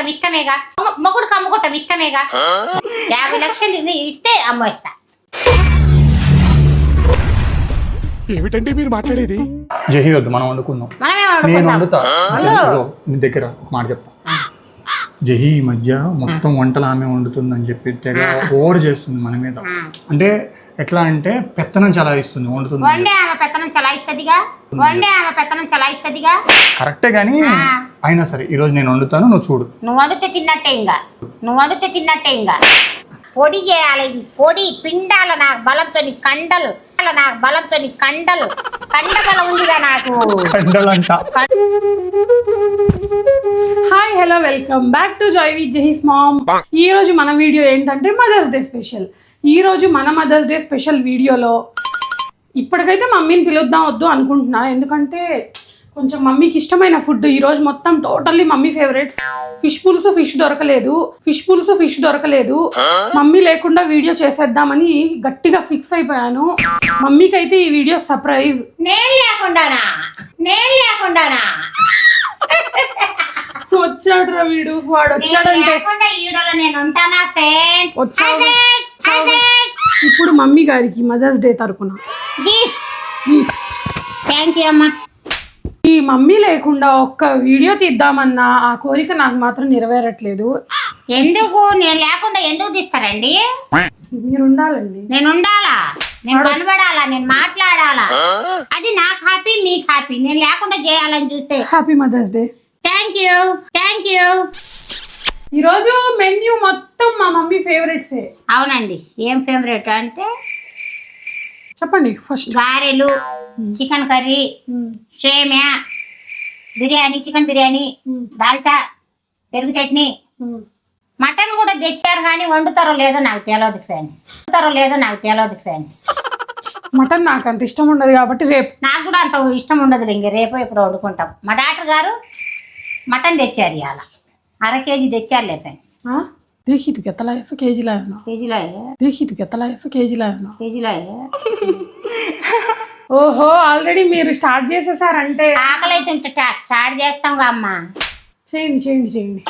అమ్ముకోవటం ఇష్టమేగా, మొగుడుకు అమ్ముకోవటం ఇష్టమేగా. 50 లక్షలు ఇస్తే అమ్మేస్తా. ఏమిటండి మీరు మాట్లాడేది? జహీ వద్దు, మనం వండుకుందాం. మనమే నేను వండుకుందాం. వండుతా. నీ దగ్గర ఒక మాట చెప్తా. జహీ ఈ మధ్య మొత్తం వంటలు ఆమె వండుతుందని చెప్పి తెగ ఓవర్ చేస్తుంది మన మీద. అంటే ఎట్లా అంటే పెత్తనం చలాయిస్తుంది, వండుతుంది. వండే ఆమె పెత్తనం చలాయిస్తదిగా. కరెక్టే కానీ అయినా సరే ఈరోజు నేను వండుతాను, నువ్వు చూడు. నువ్వు వండితే తిన్నట్టే ఇంకా పొడి చేయాలి. ఇది పొడి పిండాల నాకు బలంతో కండలు కండ బలం ఉందిగా నాకు. కండలంట. Hi hello welcome back to joy with Jahee's mom. ఈ రోజు మన వీడియో ఏంటంటే మదర్స్ డే స్పెషల్. ఈ రోజు మన మదర్స్ డే స్పెషల్ వీడియోలో ఇప్పటికైతే మమ్మీని పిలుద్దాం వద్దు అనుకుంటున్నా, ఎందుకంటే కొంచెం మమ్మీకి ఇష్టమైన ఫుడ్ ఈరోజు మొత్తం టోటల్లీ మమ్మీ ఫేవరెట్స్. ఫిష్ పులుసు దొరకలేదు. మమ్మీ లేకుండా వీడియో చేసేద్దామని గట్టిగా ఫిక్స్ అయిపోయాను. మమ్మీకి అయితే ఈ వీడియో సర్ప్రైజ్. నేను లేకుండానా వచ్చాడు రా వీడు, వాడు వచ్చాడంటే వచ్చాడు. ఇప్పుడు మమ్మీ గారికి మదర్స్ డే తరపున గిఫ్ట్. థ్యాంక్ యూ అమ్మా. ఈ మమ్మీ లేకుండా ఒక్క వీడియో తీద్దామన్నా ఆ కోరిక నాకు మాత్రం నెరవేరట్లేదు. ఎందుకు? నేను లేకుండా ఎందుకు తీస్తారండి? మీరు ఉండాలండి. నేను ఉండాలా, నేను కనబడాలా, నేను మాట్లాడాలా. అది నాకు హ్యాపీ, మీకు హ్యాపీ. నేను లేకుండా చేయాలని చూస్తే happy mother's day. Thank you. ఈరోజు మెన్యూ మొత్తం మా మమ్మీ ఫేవరెట్సే. అవునండి. ఏం ఫేవరెట్ అంటే చెప్పండి. ఫస్ట్ గారెలు, చికెన్ కర్రీ, సేమియా, బిర్యానీ, చికెన్ బిర్యానీ, దాల్చా, పెరుగు చట్నీ. మటన్ కూడా తెచ్చారు కానీ వండుతారో లేదో నాకు తెలియదు ఫ్రెండ్స్. మటన్ నాకు అంత ఇష్టం ఉండదు కాబట్టి రేపు. నాకు కూడా అంత ఇష్టం ఉండదు. ఇంక రేపు ఇప్పుడు వండుకుంటాం. మా డాక్టర్ గారు మటన్ తెచ్చారు, ఇవాళ 1/2 కేజీ తెచ్చారులే ఫ్రెండ్స్. देखी तू कितना है सो केजी लाया ना ఓహో ఆల్రెడీ మీరు స్టార్ట్ చేసేసారంటే ఆకలి అయితే స్టార్ట్ చేస్తాం అమ్మ. చేయండి.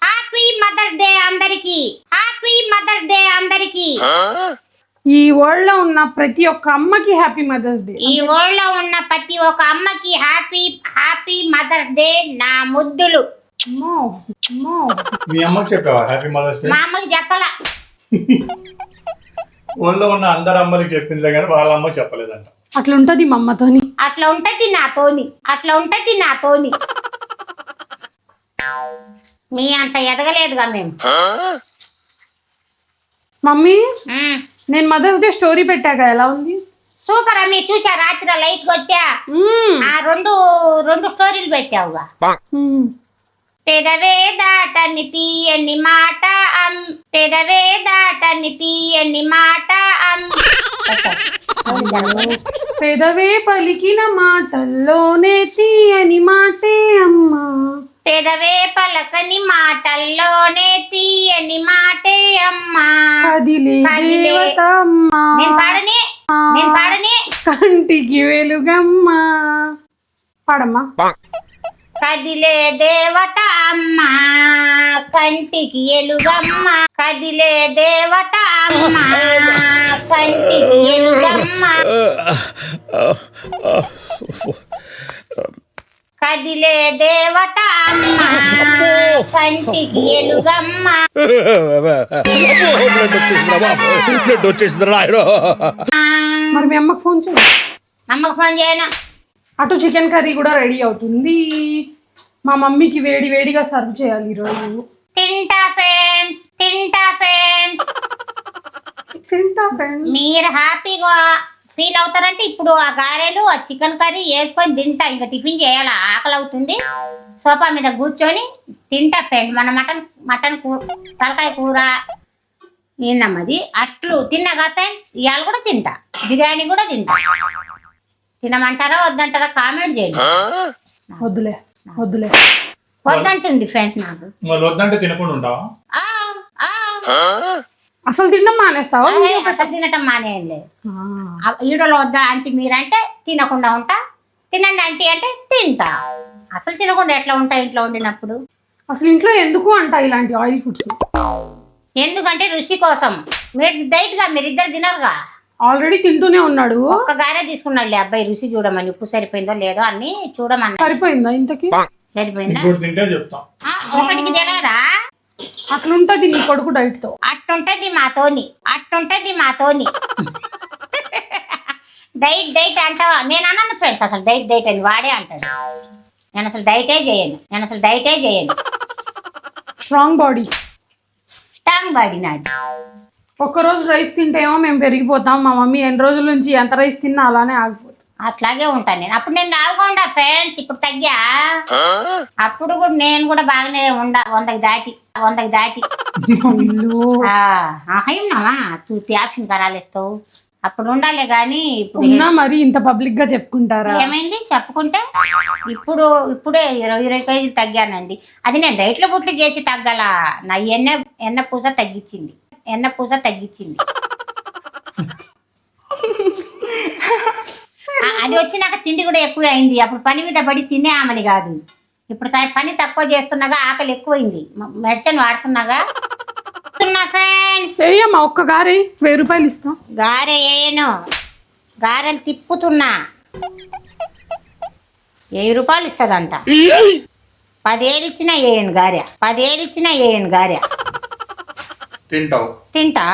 హ్యాపీ మదర్ డే అందరికి. ఈ వరల్డ్ లో ఉన్న ప్రతి ఒక్క అమ్మకి happy mother's day. Happy mother day. నా ముద్దులు. మీ అమ్మకి చెప్పావా హ్యాపీ మదర్స్ డే? మా అమ్మకి చెప్పలా. ఊళ్ళో ఉన్న అందరు అమ్మలకి చెప్పిందిలే కానీ వాళ్ళ అమ్మకి చెప్పలేదంట. అట్లుంటది మా అమ్మతోని. అట్లా ఉంటది నాతోని. మీ అంత ఎదగలేదుగా మేము. మమ్మీ నేను మదర్స్ డే స్టోరీ పెట్టాక ఎలా ఉంది? సూపర్ అమ్మి. చూసా రాత్రి లైట్ కొట్టా. ఆ రెండు స్టోరీలు పెట్టావుగా. పెదవే దాటని తీయని మాట పెదవే పలికిన మాటల్లోనే తీయని మాటే అమ్మా. పెదవే పలకని మాటల్లోనే తీయని మాటే అమ్మా. కదిలే దేవత అమ్మా. నేను పాడని కంటికి వెలుగమ్మా. పాడమ్మా. కదిలే దేవత అమ్మా, కంటికి ఎలుగమ్మ. కదిలే దేవత అమ్మా, కంటికి ఎలుగమ్మ. కదిలే దేవత అమ్మా, కంటికి ఎలుగమ్మ. మరి మీ అమ్మకు ఫోన్ చేయండి. అమ్మకు ఫోన్ చేయను. అటు చికెన్ కర్రీ కూడా రెడీ అవుతుంది. మా మమ్మీకి వేడిగా సర్వ్ చేయాలి ఈరోజు. తింటా ఫ్రెండ్స్. మీరు హ్యాపీగా ఫీల్ అవుతారంటే ఇప్పుడు ఆ గారెలు, ఆ చికెన్ కర్రీ వేసుకొని తింటా. ఇంకా టిఫిన్ చేయాలా, ఆకలి అవుతుంది. సోఫా మీద కూర్చొని తింటా ఫ్రెండ్. మన మటన్ తలకాయ కూర నిన్నమ్మది అట్లు తిన్నాగా ఫ్రెండ్స్. ఇవాళ కూడా తింటా, బిర్యానీ కూడా తింటా. తినమంటారా వద్దంటారా కామెంట్ చేయండి. వద్దులే వద్దంటుంది ఫ్రెండ్స్. నాకు వద్దంటే తినకుండా ఉంటావా? అసలు తినడం మానేస్తావా? అసలు తినటం మానేయండి. ఈడలో వద్దా అంటే మీరంటే తినకుండా ఉంటా, తినండి అంటే తింటా. అసలు తినకుండా ఎట్లా ఉంటా ఇంట్లో వండినప్పుడు? అసలు ఇంట్లో ఎందుకు అంట ఇలాంటి ఆయిల్ ఫుడ్స్? ఎందుకంటే రుచి కోసం. మీరు డైట్ గా మీరిద్దరు తినరుగా. ఆల్రెడీ తింటూనే ఉన్నాడు. ఒక్క గారే తీసుకున్నాడులే అబ్బాయి, రుచి చూడమని, ఉప్పు సరిపోయిందో లేదో అన్ని చూడమన్నా. సరిపోయిందా ఇంతకి? సరిపోయిందా? ఇంకోటి తింటే చెప్తాం. ఒకటికి తెలియదా? అట్లుంటది నీ కొడుకు డైట్ తో. అట్టుంటది మాతోని. డైట్ అంటావా? నేను అన్నాను ఫ్రెండ్స్, అసలు డైట్ అని వాడే అంటాడు. నేను అసలు డైటే చేయను. Strong body. స్ట్రాంగ్ బాడీ నాది. ఒక్కరోజు రైస్ తింటేమో మేము పెరిగిపోతాం. మా మమ్మీ ఎన్ని రోజుల నుంచి ఎంత రైస్ తిన్నా అలానే ఆగిపోతాం. అట్లాగే ఉంటాను నేను. అప్పుడు నేను లావుగా ఫ్రెండ్స్, ఇప్పుడు తగ్గా. అప్పుడు కూడా నేను కూడా బాగానే 100కి దాటి అయ్యున్నావా? తూ ఆప్షన్ కరాలేస్తావు. అప్పుడు ఉండాలి కానీ ఇప్పుడు ఉన్నా మరి ఇంత పబ్లిక్ గా చెప్పుకుంటారా? ఏమైంది చెప్పుకుంటే? ఇప్పుడే 20 కేజీలు తగ్గానండి. అది నేను డైట్లో గుట్లు చేసి తగ్గల. నా ఎన్న పూస తగ్గించింది. అది వచ్చి నాకు తిండి కూడా ఎక్కువ అయింది. అప్పుడు పని మీద పడి తినే ఆమెని కాదు. ఇప్పుడు పని తక్కువ చేస్తున్నాగా ఆకలి ఎక్కువైంది. మెడిసిన్ వాడుతున్నాగా. ఫ్రెండ్స్ ఏయమ్మా ఒక్క గారి 1000 రూపాయలు ఇస్తాం. గారె వేయను, గారెలు తిప్పుతున్నా. 1000 రూపాయలు ఇస్తుందంట. 10 ఏళ్ళు ఇచ్చినా వేయను గారె. తింటా.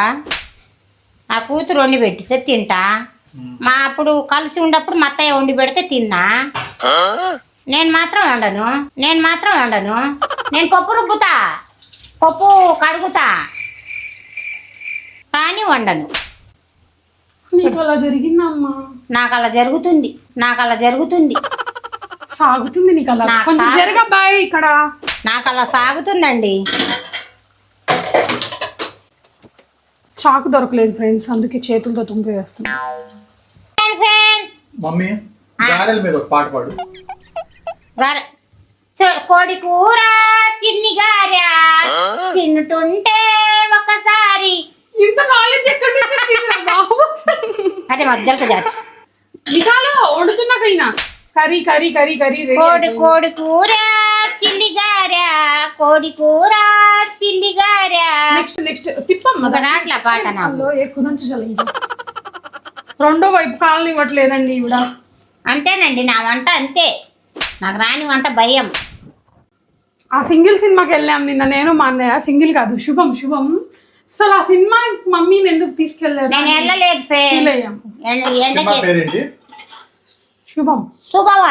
నా కూతురు వండి పెట్టితే తింటా. మా అప్పుడు కలిసి ఉన్నప్పుడు మా అత్తయ్య వండి పెడితే తిన్నా. నేను మాత్రం వండను. నేను పప్పు రుబ్బుతా, పప్పు కడుగుతా, కానీ వండను. నీకు అలా జరిగిందమ్మా? నాకు అలా జరుగుతుంది. సాగుతుంది నీకు అలా? నాకు కొంచెం జరగబ్బాయి ఇక్కడ. నాకు అలా సాగుతుందండి. చాకు దొరకలేదు ఫ్రెండ్స్, అందుకే చేతులతో తుంపి వేస్తున్నా. ఫ్రెండ్స్ మమ్మీ గారెల మీద ఒక పాట పాడు. కోడి కూర చిన్ని గారె తింటుంటే ఒకసారి. ఇంత నాలెడ్జ్ ఎక్కడి నుంచి వచ్చిందిరా బాబు? అదే మధ్యలో జాతి. నికాలో వండుతున్నాకైనా కర్రీ కోడి కూర చిల్లి గారె, నెక్స్ట్ తిప్పమ్మ. ఒక నాట్ల పాట నాకు. రెండో వైపు కాలనీ ఇవ్వట్లేదండి ఇవిడ. అంతేనండి నా వంట, అంతే. నాకు రాని వంట భయం. ఆ సింగిల్ సినిమాకి వెళ్ళాం నిన్న నేను మా అన్నయ్య. సింగిల్ కాదు, శుభం. అసలు ఆ సినిమా మమ్మీని ఎందుకు తీసుకెళ్ళలేదు? నేను వెళ్ళలేదు ఎండకి. శుభం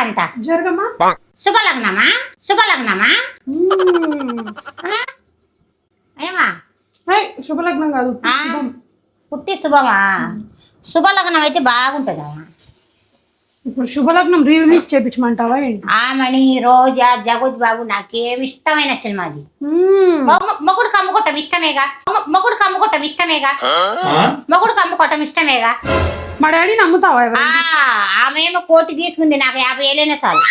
అంట. జరగమ్మా. శుభలగ్నమా ఏమా? శుభలగ్నం కాదు, పుట్టి శుభమా? శుభలగ్నం అయితే బాగుంటుందా? ఇప్పుడు శుభలగ్నం రిలీజ్ చేపించమంటావా ఏంటి? ఆమని, రోజా, జగత్ బాబు నాకేమి ఇష్టమైన సినిమా అది. మొగుడు కమ్ముకోవటం ఇష్టమేగా. మా డాడీ నమ్ముతావా? ఆమెమో 1 కోటి తీసుకుంది, నాకు 50,000 చాలు.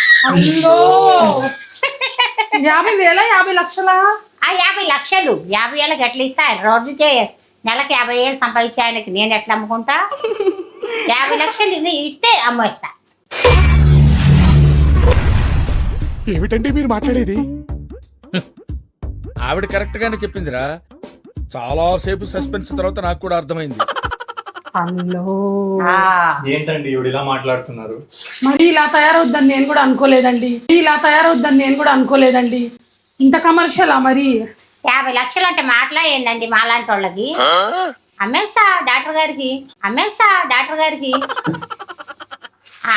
50,000 50 లక్షల? 50 లక్షలు 50 ఏళ్ళకి ఎట్లా ఇస్తా? రోజుకే నెలకి 50,000 సంపాదించే ఆయనకి నేను ఎట్లా అమ్ముకుంటా? 50 లక్షలు ఇస్తే అమ్మేస్తా. ఏమిటండి మీరు మాట్లాడేది? ఆవిడ కరెక్ట్ గానే చెప్పిందిరా. చాలా సేపు సస్పెన్స్ తర్వాత నాకు కూడా అర్థమైంది. ఏంటండి ఇవిడ ఇలా మాట్లాడుతున్నారు? మరి ఇలా తయారవుద్దని నేను కూడా అనుకోలేదండి. ఇంత కమర్షియలా మరి? 50 లక్షలు అంటే మాట్లాడేందండి మాలాంటి వాళ్ళకి? అమ్మేస్తా డాక్టర్ గారికి.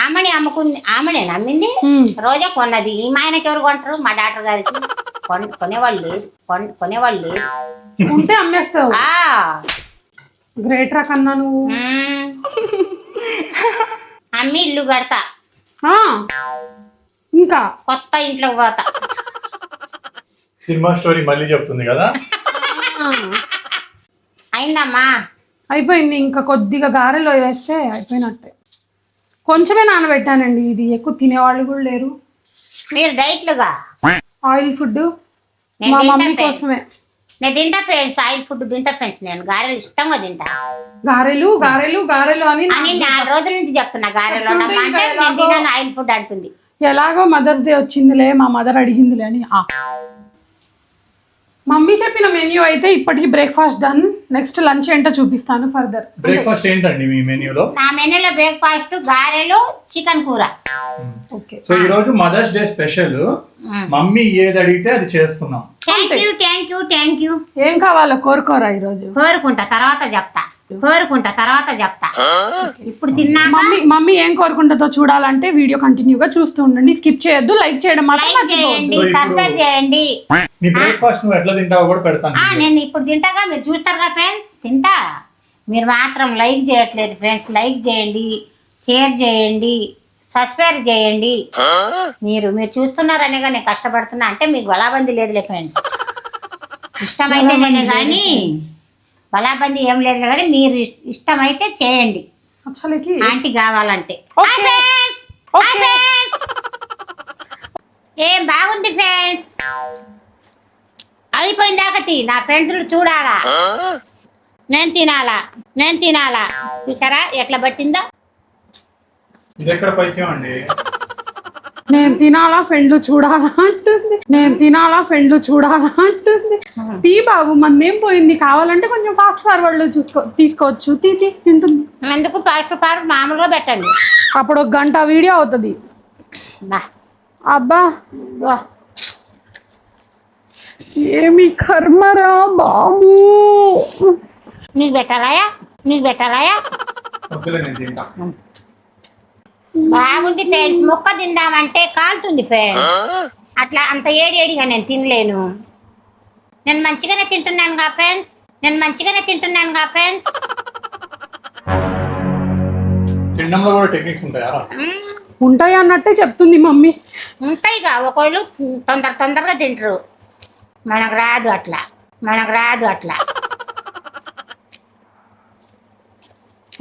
ఆమెని అమ్ముకుంది, ఆమెనే నమ్మింది. రోజా కొన్నది. ఈ మా ఆయనకి ఎవరు కొంటారు? మా డాక్టర్ గారికి. కొనేవాళ్ళు లేదు. ఉంటే అమ్మేస్తావు. గ్రేట్ రా కన్నా నువ్వు. అమ్మి ఇల్లు కడతా, ఇంకా కొత్త ఇంట్లోకి పోతా. సినిమా స్టోరీ మళ్ళీ చెప్తుంది కదా. అయిందమ్మా? అయిపోయింది. ఇంకా కొద్దిగా గారెలో వేస్తే అయిపోయినట్టే. కొంచెమే నానబెట్టానండి. ఇది ఎక్కువ తినేవాళ్ళు కూడా లేరు. మీరు డైట్లుగా ఆయిల్ ఫుడ్ మా మమ్మీ కోసమే. నేను తింటా ఫ్రెండ్స్, ఆయిల్ ఫుడ్ తింటా ఫ్రెండ్స్. నేను గారెలు ఇష్టంగా తింటా. గారెలు అని 4 రోజుల నుంచి చెప్తున్నా గారెలు అంటే నేను తినను, ఆయిల్ ఫుడ్ అంటుంది. ఎలాగో మదర్స్ డే వచ్చిందిలే, మా మదర్ అడిగిందిలే అని. మమ్మీ చెప్పిన మెన్యూ అయితే ఇప్పటికి బ్రేక్ఫాస్ట్ డన్. నెక్స్ట్ లంచ్ ఏంటో చూపిస్తాను ఫర్దర్. బ్రేక్ఫాస్ట్ ఏంటండి మీ మెన్యూలో? నా మెనూలో బ్రేక్ఫాస్ట్ గారెలు చికెన్ కూర. ఓకే. సో ఈ రోజు మదర్స్ డే స్పెషల్. మమ్మీ ఏది అడిగితే అది చేస్తున్నాం. Thank you. ఏం కావాలో కోరుకోరా ఈరోజు? కోరుకుంటా తర్వాత చెప్తా. ఇప్పుడు తిన్నాక మమ్మీ ఏం కోరుకుంటుందో చూడాలంటే వీడియో కంటిన్యూగా చూస్తూ ఉండండి. స్కిప్ చేయొద్దు. లైక్ చేయడం మాత్రం లైక్ మర్చిపోవద్దు. చేయండి, సబ్స్క్రైబ్ చేయండి. నీ బ్రేక్ఫాస్ట్ నువ్వు ఎట్లా తింటావో కూడా పెడతాను. నేను ఇప్పుడు తింటాగా, మీరు చూస్తారుగా ఫ్రెండ్స్. తింటా, మీరు మాత్రం లైక్ చేయట్లేదు ఫ్రెండ్స్. లైక్ చేయండి, షేర్ చేయండి, సబ్స్క్రైబ్ చేయండి. మీరు చూస్తున్నారనేగా నేను కష్టపడుతున్నా అంటే మీకు బలాబంది లేదులే ఫ్రెండ్స్. ఇష్టమైతే నేను కానీ బలాబంది ఏం లేదు కానీ మీరు ఇష్టమైతే చేయండి. అసలుకి ఆంటీ కావాలంటే. Okay. Okay. ఏం బాగుంది ఫ్రెండ్స్. అయిపోయిందాక నా ఫ్రెండ్స్ చూడాలా, నేను తినాలా. చూసారా ఎట్లా పట్టిందో? ఇది ఎక్కడ పైత్యం అండి? నేను తినాలా ఫ్రెండ్లు చూడాలా అంటుంది. తీ బాబు మందేం పోయింది. కావాలంటే కొంచెం ఫాస్ట్ ఫార్వర్డ్ లో తీసుకోవచ్చు. తింటుంది. అందుకు ఫాస్ట్ మామూలుగా పెట్టండి. అప్పుడు 1 గంట వీడియో అవుతుంది. బా అబ్బా ఏమి కర్మరా బాబు. నీకు పెట్టాలయా? వద్దులే, నేను తింటా. బాగుంది ఫ్రెండ్స్. ముక్క తిందామంటే కాలుతుంది ఫ్రెండ్స్. అట్లా అంత ఏడిగా నేను తినలేను. నేను మంచిగానే తింటున్నానుగా ఫ్రెండ్స్. తినడంలో కూడా టెక్నిక్స్ ఉంటాయా? ఉంటాయి అన్నట్టే చెప్తుంది మమ్మీ. ఉంటాయిగా, ఒకళ్ళు తొందరగా తింటారు. మనకు రాదు అట్లా.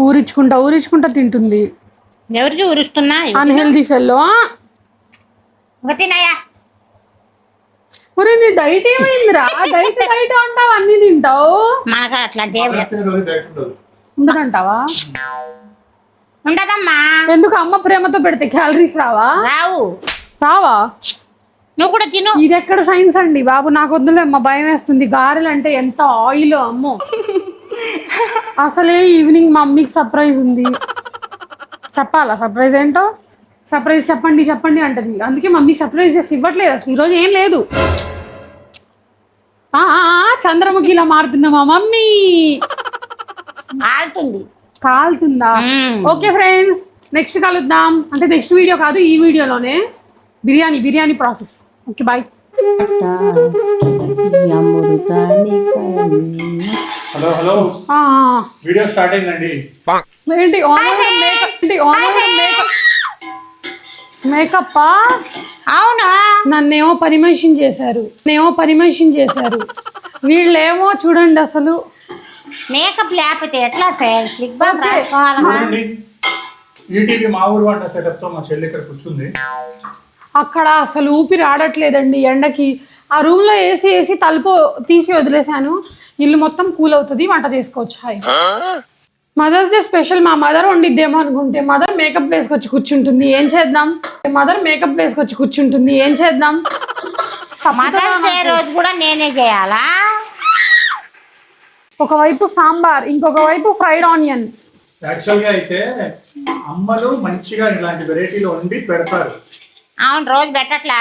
ఊరించుకుంటా తింటుంది. ఎవరికి ఊరుస్తున్నా? Unhealthy fellow. ఒక తినయా. ఒరే నీ డైట్ ఏమైందిరా? డైట్ అంటావు, అన్ని తింటావు. మనకు అట్లాంటి ఏం లేదు. ఉండదంటావా? ఉండదమ్మా. ఎందుకు? అమ్మ ప్రేమతో పెడితే క్యాలరీస్ రావా? రావా? నువ్వు కూడా తిను. ఇది ఎక్కడ సైన్స్ అండి బాబు? నాకు వద్దులే అమ్మ, భయం వేస్తుంది. గారెలు అంటే ఎంత ఆయిల్ అమ్మో. అసలే ఈవినింగ్ మమ్మీకి సర్ప్రైజ్ ఉంది. చెప్పాలా సర్ప్రైజ్ ఏంటో? సర్ప్రైజ్ చెప్పండి అంటది. అందుకే మమ్మీకి సర్ప్రైజ్ చేసి ఇవ్వట్లేదు అసలు. ఈరోజు ఏం లేదు. చంద్రముఖిలా మారుతున్నా మా మమ్మీ. కాలుతుందా? ఓకే ఫ్రెండ్స్, నెక్స్ట్ కలుద్దాం. అంటే నెక్స్ట్ వీడియో కాదు, ఈ వీడియోలోనే biryani process. Okay bye. Hello video start అయిందండి. ఏంటి మేకప్? అవునా? నన్నేమో పర్మిషన్ చేశారు. వీళ్ళేమో చూడండి అసలు మేకప్ లేకపోతే ఎట్లా ఫ్రెండ్స్? లిప్ బామ్ రాసుకోవాలగా. ఈటీవీ మా ఊరు వంట సెటప్ తో మా చెల్లి ఇక్కడ కూర్చుంది. అక్కడ అసలు ఊపిరి ఆడట్లేదండి ఎండకి. ఆ రూమ్ లో ఏసీ తలుపు తీసి వదిలేశాను. ఇల్లు మొత్తం కూల్ అవుతుంది, వంట చేసుకోవచ్చు. హాయ్. మదర్స్ డే స్పెషల్ మా మదర్ వండిద్దేమో అనుకుంటే మదర్ మేకప్ వేసుకొచ్చి కూర్చుంటుంది. ఏం చేద్దాం? మదర్స్ డే రోజు కూడా నేనే చేయాలా? ఒకవైపు సాంబార్, ఇంకొక వైపు ఫ్రైడ్ ఆనియన్. యాక్చువల్గా అయితే అమ్మలు మంచిగా ఇలాంటి వెరైటీలు వండి పెడతారు. అవును, రోజు పెట్టట్లా?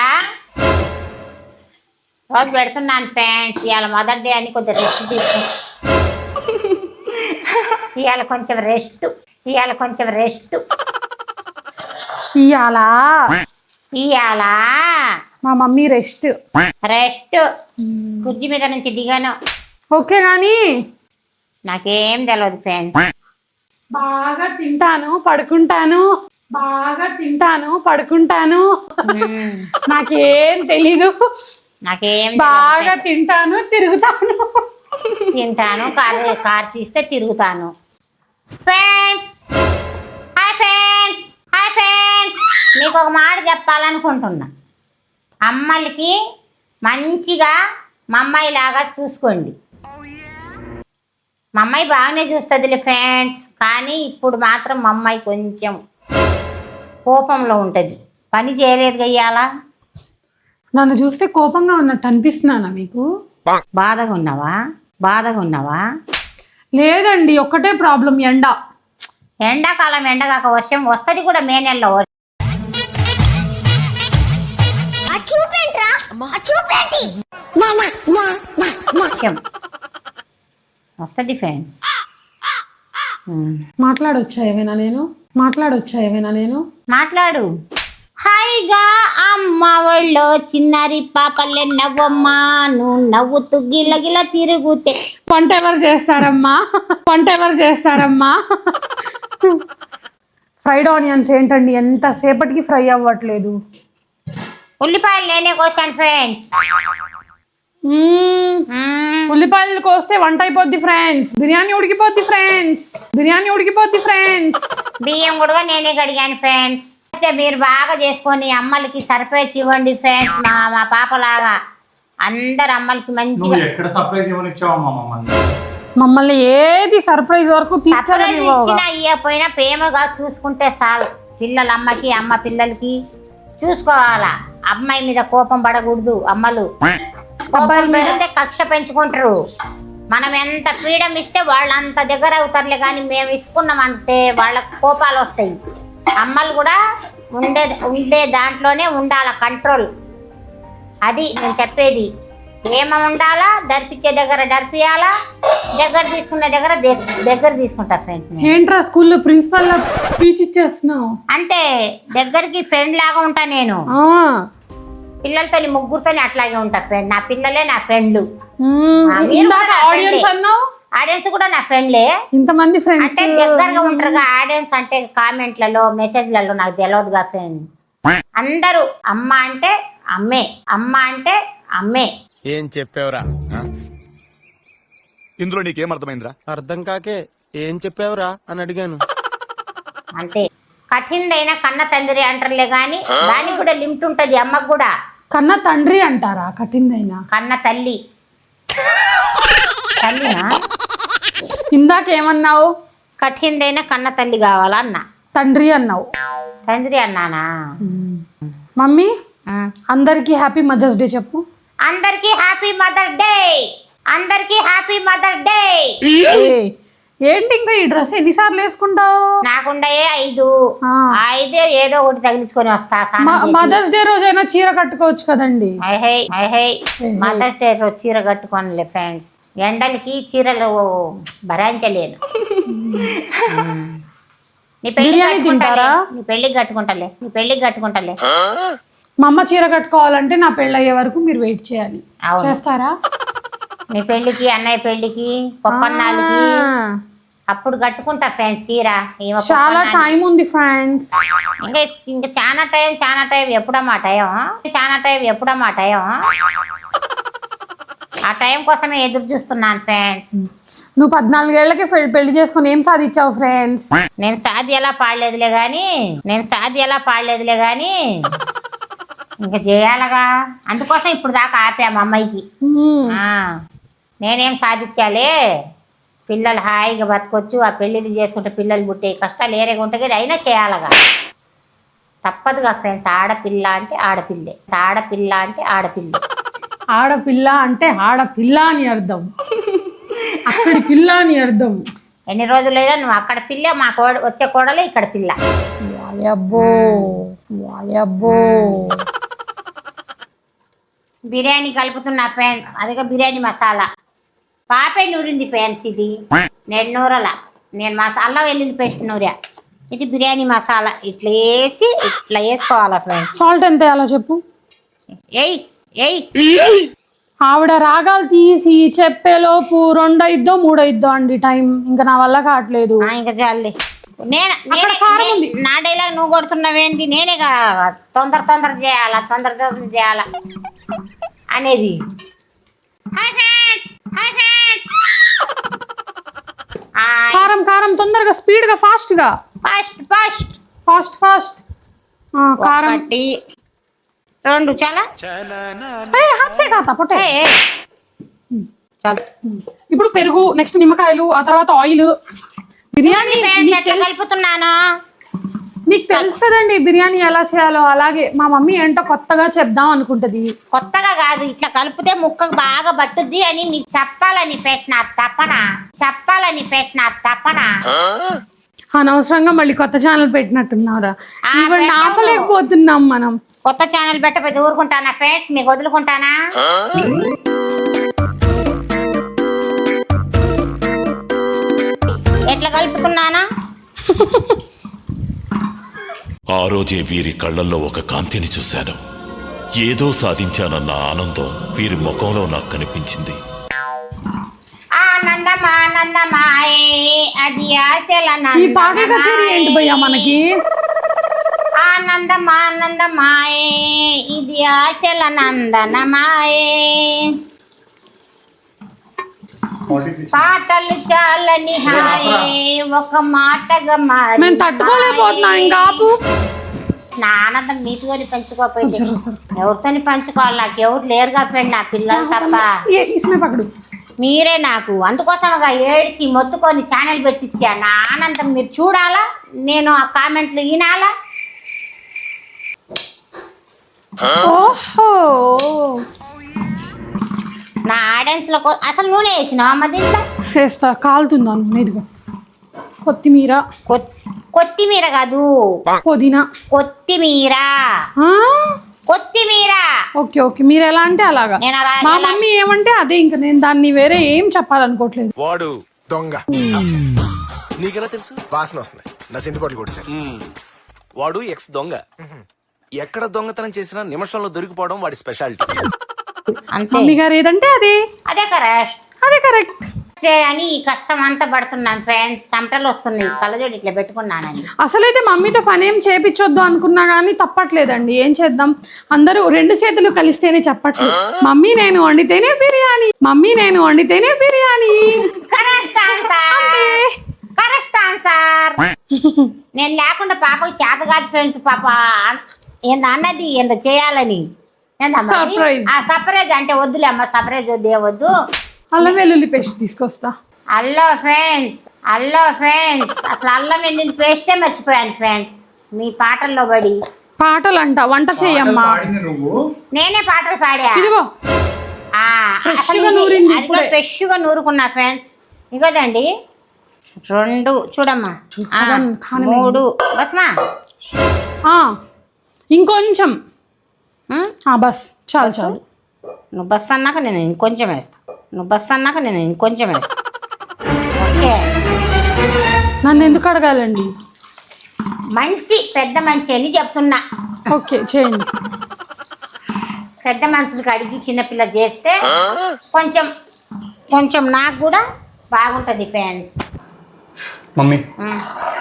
రోజు పెడుతున్నాను ఫ్రెండ్స్. ఇవాళ మదర్ డే అని కొంచెం రెస్ట్ తీసుకు. ఇవాళ కొంచెం రెస్ట్. ఇవాళ మా మమ్మీ రెస్ట్. కుర్జీ మీద నుంచి దిగాను. ఓకే కానీ నాకేం తెలియదు ఫ్రెండ్స్. బాగా తింటాను పడుకుంటాను. నాకేం తెలీదు. బాగా తింటాను, తింటాను, కార్ తీస్తే తిరుగుతాను. ఫ్రెండ్స్ మీకు ఒక మాట చెప్పాలనుకుంటున్నా. అమ్మలకి మంచిగా మా అమ్మాయి లాగా చూసుకోండి. మా అమ్మాయి బాగానే చూస్తుందిలే ఫ్రెండ్స్, కానీ ఇప్పుడు మాత్రం మా అమ్మాయి కొంచెం కోపంలో ఉంటుంది. పని చేయలేదు గయ్యాలా. నన్ను చూస్తే కోపంగా ఉన్నట్టు అనిపిస్తున్నానా మీకు? బాధగా ఉన్నావా లేదండి, ఒక్కటే ప్రాబ్లం, ఎండ. ఎండాకాలం ఎండగాక వర్షం వస్తది కూడా మే నెలలో వర్షం వస్తది ఫ్రెండ్స్. మాట్లాడొచ్చా ఏమైనా నేను మాట్లాడు. హాయిగా అమ్మ ఒళ్ళో చిన్నారి పాపల్లె నవ్వమ్మా, నువ్వు నవ్వుతూ గిలగిల తిరుగుతే. వంట ఎవరు చేస్తారమ్మా? ఫ్రైడ్ ఆనియన్స్ ఏంటండి, ఎంతసేపటికి ఫ్రై అవ్వట్లేదు. ఉల్లిపాయలు నేనే కోసాను ఫ్రెండ్స్. ఉల్లిపాయలు కోస్తే వంట అయిపోద్ది ఫ్రెండ్స్, బిర్యానీ ఉడికిపోద్ది ఫ్రెండ్స్. బియ్యం కూడా నేనే కడిగాను ఫ్రెండ్స్. అయితే మీరు బాగా చేసుకొని అమ్మలకి సర్ప్రైజ్ ఇవ్వండి ఫ్రెండ్స్. మా పాపలాగా అందరు అమ్మలకి మంచిగా. ఎక్కడ సర్ప్రైజ్ ఇవ్వనిచ్చావమ్మా మమ్మల్ని ఏది సర్ప్రైజ్ వరకు సర్ప్రైజ్ ఇచ్చినా ఇవ్వకపోయినా ప్రేమగా చూసుకుంటే చాలు. పిల్లల అమ్మకి, అమ్మ పిల్లలకి చూసుకోవాలా. అమ్మాయి మీద కోపం పడకూడదు. అమ్మలు కోపం పెడితే కక్ష పెంచుకుంటారు. మనం ఎంత ఫ్రీడమ్ ఇస్తే వాళ్ళు అంత దగ్గర అవుతారులే, కానీ మేము ఇస్తున్నామంటే వాళ్ళకి కోపాలు వస్తాయి. అమ్మలు కూడా ఉండే దాంట్లోనే ఉండాల కంట్రోల్. అది నేను చెప్పేది. ప్రేమ ఉండాలా, దర్పించే దగ్గర దర్పియాలా, దగ్గర తీసుకునే దగ్గర తీసుకుంటా ఫ్రెండ్. ఏంట్రా స్కూల్లో ప్రిన్సిపల్ స్పీచ్ ఇచ్చేస్తున్నావు? అంతే, దగ్గరికి ఫ్రెండ్ లాగా ఉంటా నేను. పిల్లలతో ముగ్గురుతోని అట్లాగే ఉంటా ఫ్రెండ్. నా పిల్లలే నా ఫ్రెండ్లు. ఆడియన్స్ కూడా నా ఫ్రెండ్లే. ఇంతమంది ఫ్రెండ్స్ అంటే దగ్గరగా ఉంటారుగా. ఆడియన్స్ అంటే కామెంట్లలో, మెసేజ్లలో నాకు తెలియదుగా ఫ్రెండ్. అందరూ అమ్మ అంటే అమ్మే. ఏం చెప్పావురా? ఇందులో నీకేం అర్థమైందిరా? అర్థం కాకే ఏం చెప్పావురా అని అడిగాను. అంతే. కఠినదైన కన్న తండ్రి అంటారులే, గాని దానికి కూడా లిమిట్ ఉంటది. అమ్మకు కూడా కన్న తండ్రి అంటారా? కఠినదైనా కన్న తల్లినా? ఇందాక ఏమన్నావు? కఠినదైన కన్న తల్లి కావాలా అన్న. తండ్రి అన్నావు. తండ్రి అన్నానా? మమ్మీ అందరికి హ్యాపీ మదర్స్ డే చెప్పు. అందరికి హ్యాపీ మదర్ డే. ఏంటి ఇంకా ఈ డ్రెస్ ఎన్నిసార్లు వేసుకుంటావు? నాకుండే 5 ఏదో ఒకటి తగిలించుకొని వస్తా. మదర్స్ డే రోజైనా చీర కట్టుకోవచ్చు కదండి. మదర్స్ డే రోజు చీర కట్టుకోనిలే ఫ్రెండ్స్. ఎండలకి చీరలు భరించలేను. నీ పెళ్ళికి కట్టుకుంటాలే. మా అమ్మ చీర కట్టుకోవాలంటే నా పెళ్ళయ్యే వరకు మీరు వెయిట్ చేయాలి. చేస్తారా? నీ పెళ్ళికి, అన్నయ్య పెళ్ళికి, పప్పన్నాలకి అప్పుడు కట్టుకుంటా ఫ్రెండ్స్ చీర. చాలా టైం ఉంది ఫ్రెండ్స్. ఇంకా చాలా టైం. ఎప్పుడమ్మా టైం? ఆ టైం కోసమే ఎదురు చూస్తున్నాను ఫ్రెండ్స్. నువ్వు 14 ఏళ్లకి పెళ్లి చేసుకుని ఏం సాధించావు ఫ్రెండ్స్? నేను సాధి ఎలా పాడలేదులే గాని ఇంకా చేయాలగా. అందుకోసం ఇప్పుడు దాకా ఆపాము అమ్మాయికి. నేనేం సాధించాలే. పిల్లలు హాయిగా బతకొచ్చు. ఆ పెళ్ళిళ్ళు చేసుకుంటే పిల్లలు పుట్టే కష్టాలు ఏరేగా ఉంటాయి కదా, అయినా చేయాలగా. తప్పదుగా ఫ్రెండ్స్. ఆడపిల్ల అంటే ఆడపిల్ల అని అర్థం. అక్కడి పిల్ల అని అర్థం. ఎన్ని రోజులైనా నువ్వు అక్కడ పిల్ల, మా వచ్చే కోడలే ఇక్కడ పిల్ల. వాయబ్బో. బిర్యానీ కలుపుతున్నా ఫ్రెండ్స్. అదిగా బిర్యానీ మసాలా. పాపే నూరింది ఫ్రెండ్స్. ఇది నేను నూరలా. నేను అల్లం వెల్లుల్లి పేస్ట్ నూరా. ఇది బిర్యానీ మసాలా. ఇట్లా వేసుకోవాలా ఫ్రెండ్స్. సాల్ట్ ఎంత వేయాలో చెప్పు. ఆవిడ రాగాలు తీసి చెప్పేలోపు 2 అయిద్దో 3 అయిద్దో అండి టైం. ఇంకా నా వల్ల కావట్లేదు. ఇంకా చాలే. నా డైలాగ్ నువ్వు కొడుతున్నావేంది? నేనే తొందర చేయాలా అనేది. కారం తొందరగా, స్పీడ్ గా, ఫాస్ట్ కారం 2 చాలా. ఇప్పుడు పెరుగు, నెక్స్ట్ నిమ్మకాయలు, ఆ తర్వాత ఆయిల్. బిర్యానీ కలుపుతున్నాను. మీకు తెలుస్తుందండి బిర్యానీ ఎలా చేయాలో. అలాగే మా మమ్మీ ఏంటో కొత్తగా చెప్దాం అనుకుంటది. కొత్తగా కాదు, ఇట్లా కలిపితే ముక్కకు బాగా పట్టుద్ది అని మీకు చెప్పాలని ఫేస్ నా తపన, చెప్పాలని ఫేస్ నా తపన. అనవసరంగా మళ్ళీ కొత్త ఛానల్ పెట్టినట్టున్నారా? ఇవన్నీ పెట్టాను. ఆపలేకపోతున్నాం మనం. కొత్త ఛానల్ పెట్టకపోతే ఊరుకుంటానా ఫ్రెండ్స్? మీకు వదులుకుంటానా? ఎట్లా కలుపుకున్నానా? ఆ రోజే వీరి కళ్ళల్లో ఒక కాంతిని చూశాను. ఏదో సాధించానన్న ఆనందం వీరి ముఖంలో నాకు కనిపించింది. ఆనందమానందమాయే అది ఆశల ఈ పాటల కచేరీ ఏంటి భయ్యా మనకి? ఆనందమానందమాయే ఇది ఆశల నందనమాయే. పాటలు చాలని హాయే ఒక మాటగా మారి మేము తట్టుకోలేకపోతున్నాం. ఇంకా ఆపు. నా ఆనందం మీతోని పంచుకోకపోయింది ఎవరితోని పంచుకోవాలి? నాకు ఎవరు లేరుగా ఫ్రెండ్, నా పిల్లలు తప్ప. ఇస్మే పకడు. మీరే నాకు. అందుకోసంగా ఏడ్చి మొత్తుకొని ఛానల్ పెట్టించా. నా ఆనందం మీరు చూడాలా, నేను ఆ కామెంట్లు వినాలా. ఓహో, నా ఆడియన్స్ లో అసలు నూనె వేసినావా అమ్మ దీంట్లో? వేస్తా. కాలుతుందా మీదుగా? కొత్తిమీర. కొత్తిమీర కాదు, పుదీనా. కొత్తిమీర, ఆ? కొత్తిమీర. ఓకే ఓకే, మీరు ఎలా అంటే అలాగా. నేను అలా మా మమ్మీ ఏమంటే అదే. ఇంకా నేను దాన్ని వేరే ఏం చెప్పాలనుకోవట్లేదు. వాడు దొంగ నీకెలా తెలుసు? వాసన వస్తుంది. నా సింటి పట్లు కొట్టేశారు. వాడు ఎక్స్ దొంగ. ఎక్కడ దొంగతనం చేసినా నిమిషంలో దొరికిపోవడం వాడి స్పెషాలిటీ. అంతే, మమ్మీ గారు ఏదంటే అదే. అదే కరెక్ట్, అదే కరెక్ట్ అని ఈ కష్టం అంతా పడుతున్నాను ఫ్రెండ్స్. చెమటలు వస్తున్నాయి, కళ్ళజోడు ఇట్లా పెట్టుకున్నానని. అసలైతే మమ్మీతో పని ఏం చేపించొద్దు అనుకున్నా కానీ తప్పట్లేదండి. ఏం చేద్దాం, అందరూ రెండు చేతులు కలిస్తేనే చెప్పట్లేదు. మమ్మీ నేను వండితేనే బిర్యానీ, మమ్మీ నేను వండితేనే biryani. Correct answer, correct answer. నేను లేకుండా పాపకి చేత కాదు ఫ్రెండ్స్. పాప ఏందో అన్నది ఏందో చేయాలని. Surprise. ఆ సర్ప్రైజ్ అంటే వద్దులే అమ్మ, సర్ప్రైజ్ వద్దు, ఏ వద్దు. అల్లం వెల్లుల్లి పేస్ట్ తీసుకొస్తా. హలో ఫ్రెండ్స్, హలో ఫ్రెండ్స్, అసలు అల్లం వెల్లుల్లి పేస్టే మర్చిపోయాను ఫ్రెండ్స్ మీ పాటల్లో పడి. పాటలు అంట, వంట చెయ్యమ్మా. నువ్వు నేనే పాటలు పాడా. ఇదిగో అసలు ఫ్రెష్గా నూరింది అదిగో ఇప్పుడే. ఫ్రెష్గా నూరుకున్నా ఫ్రెండ్స్. ఇగోదండి 2 చూడమ్మా, 3 బస్మా. ఆ, ఇంకొంచెం. బస్ చాలు చాలు. నువ్వు బస్ అన్నాక నేను ఇంకొంచెం వేస్తా, నువ్వు బస్ అన్నాక నేను ఇంకొంచెం వేస్తా. ఓకే, నన్ను ఎందుకు అడగాలండి? మనిషి పెద్ద మనిషి అని చెప్తున్నా. ఓకే చేయండి. పెద్ద మనుషులకి అడిగి చిన్నపిల్ల చేస్తే కొంచెం కొంచెం నాకు కూడా బాగుంటుంది ఫ్రెండ్స్. మమ్మీ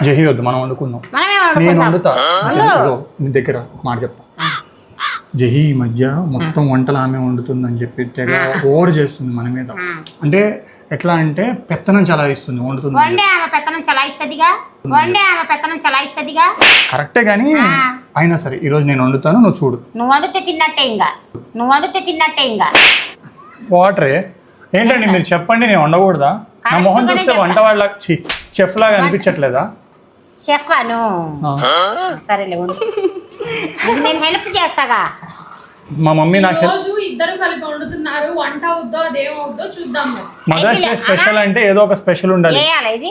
జహీ వద్దు, మనం వండుకుందాం. మనమే నేను వండుకుందాం. వండుతా. ఇదిగో, నీ దగ్గర ఒక మాట చెప్తా. జహీ ఈ మధ్య మొత్తం వంటలు ఆమె వండుతుందని చెప్పి తెగ ఓవర్ చేస్తుంది మన మీద. అంటే ఎట్లా అంటే పెత్తనం చలాయిస్తుంది, వండుతుంది. వండే ఆమె పెత్తనం చలాయిస్తుందిగా, వండే ఆమె పెత్తనం చలాయిస్తుందిగా. కరెక్టే కానీ అయినా సరే ఈరోజు నేను వండుతాను, నువ్వు చూడు. నువ్వు వండితే తిన్నట్టే ఇంకా, నువ్వు వండితే తిన్నట్టే ఇంకా. వాటరే ఏంటండి మీరు చెప్పండి, నేను వండకూడదా? నా మొహం చూస్తే వంట వాళ్ళ చెఫ్ లాగా అనిపించట్లేదా? చెఫ్ అను, సరేలే వండు. నేను హెల్ప్ చేస్తాగా. మా మమ్మీ నాకు రోజు ఇద్దరు కలిపి వండుతున్నారు. వంట అవుద్దో అదేమవుద్దో చూద్దాం. మదర్స్ డే స్పెషల్ అంటే ఏదో ఒక స్పెషల్ ఉండాలి. చేయాలి ఇది.